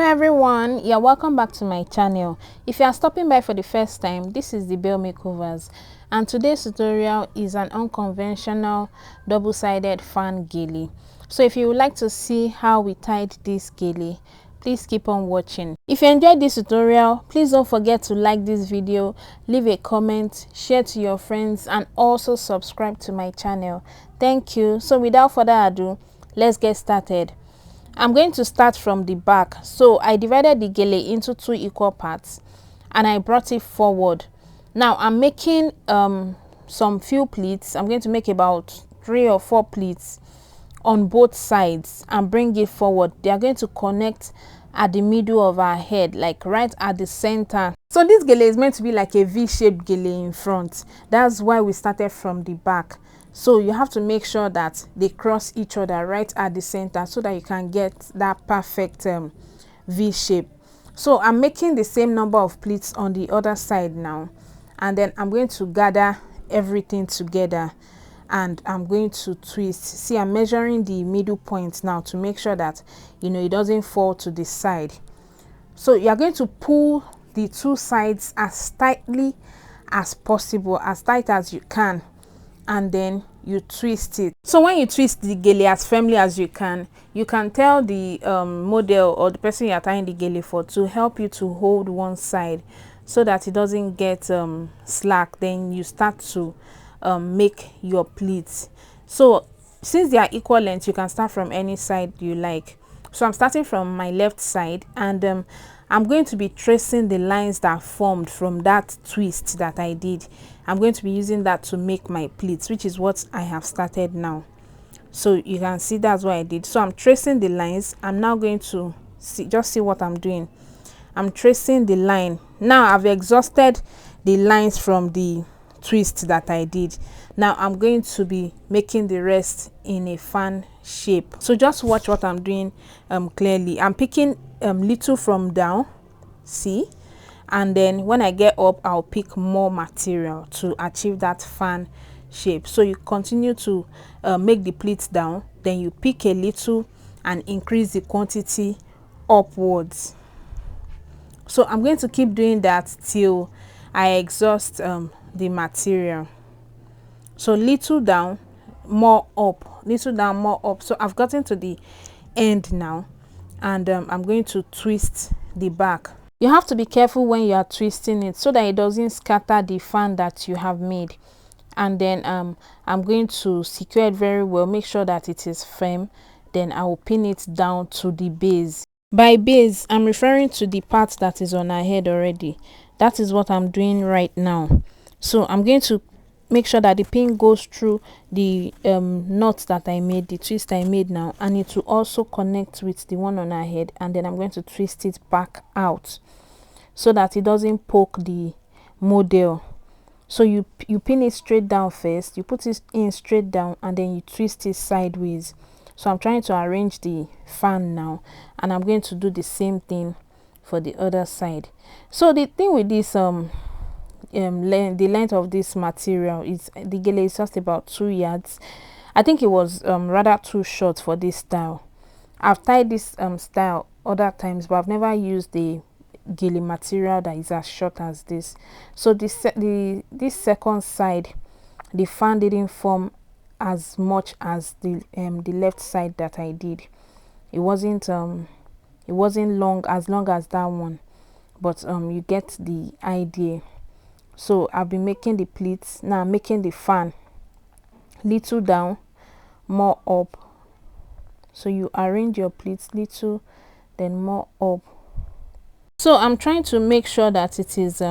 everyone, you're welcome back to my channel. If you are stopping by for the first time, this is the Belle Makeovers, and today's tutorial is an unconventional double-sided fan gele. So if you would like to see how we tied this gele, please keep on watching. If you enjoyed this tutorial, please don't forget to like this video, leave a comment, share to your friends, and also subscribe to my channel. Thank you. So without further ado, let's get started. I'm going to start from the back. So I divided the gele into 2 equal parts and I brought it forward. Now I'm making some few pleats. I'm going to make about 3 or 4 pleats on both sides and bring it forward. They are going to connect at the middle of our head, like right at the center. So this gele is meant to be like a V-shaped gele in front. That's why we started from the back. So you have to make sure that they cross each other right at the center so that you can get that perfect V shape. So I'm making the same number of pleats on the other side now, and then I'm going to gather everything together and I'm going to twist. See, I'm measuring the middle point now to make sure that it doesn't fall to the side. So you're going to pull the 2 sides as tightly as possible, as tight as you can, and then you twist it. So when you twist the gele as firmly as you can tell the model or the person you're tying the gele for to help you to hold one side so that it doesn't get slack. Then you start to make your pleats. So since they are equal length, you can start from any side you like. So I'm starting from my left side, and I'm going to be tracing the lines that formed from that twist that I did. I'm going to be using that to make my pleats, which is what I have started now. So you can see that's what I did. So I'm tracing the lines. I'm now going to see what I'm doing. I'm tracing the line. Now I've exhausted the lines from the twist that I did. Now I'm going to be making the rest in a fan shape. So just watch what I'm doing clearly. I'm picking little from down, see, and then when I get up, I'll pick more material to achieve that fan shape. So you continue to make the pleats down, then you pick a little and increase the quantity upwards. So I'm going to keep doing that till I exhaust the material. So little down, more up, little down, more up. So I've gotten to the end now, and I'm going to twist the back. You have to be careful when you are twisting it so that it doesn't scatter the fan that you have made. And then I'm going to secure it very well, make sure that it is firm. Then I will pin it down to the base. By base, I'm referring to the part that is on our head already. That is what I'm doing right now. So I'm going to make sure that the pin goes through the knot that I made, the twist I made now, and it will also connect with the one on our head. And then I'm going to twist it back out so that it doesn't poke the model. So you pin it straight down first, you put it in straight down, and then you twist it sideways. So I'm trying to arrange the fan now, and I'm going to do the same thing for the other side. So the thing with this the length of this material is, the gele is just about 2 yards. I think it was rather too short for this style. I've tied this style other times, but I've never used the gele material that is as short as this. So this second side, the fan didn't form as much as the left side that I did. It wasn't long as that one, but you get the idea. So I'll be making the pleats now. I'm making the fan little down, more up. So you arrange your pleats little, then more up. So I'm trying to make sure that it is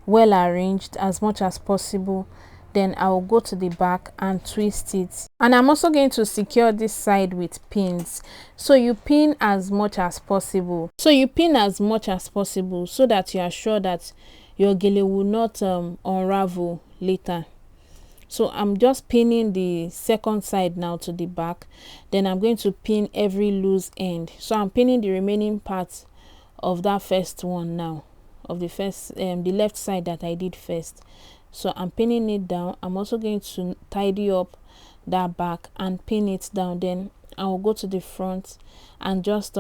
well arranged as much as possible. Then I will go to the back and twist it, and I'm also going to secure this side with pins. So you pin as much as possible. So that you are sure that your gele will not unravel later. So I'm just pinning the second side now to the back. Then I'm going to pin every loose end. So I'm pinning the remaining parts of that first one now, of the first the left side that I did first. So I'm pinning it down. I'm also going to tidy up that back and pin it down. Then I will go to the front and just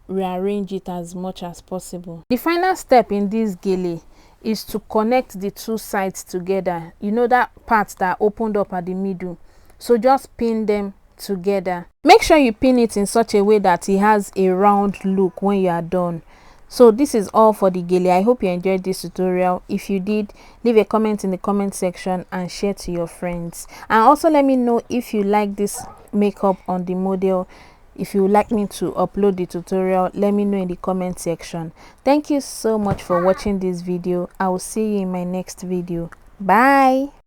rearrange it as much as possible. The final step in this gele is to connect the two sides together. You know that part that opened up at the middle, so just pin them together. Make sure you pin it in such a way that it has a round look when you are done. So this is all for the gele. I hope you enjoyed this tutorial. If you did, leave a comment in the comment section and share to your friends, and also let me know if you like this makeup on the model. If you would like me to upload the tutorial, let me know in the comment section. Thank you so much for watching this video. I will see you in my next video. Bye.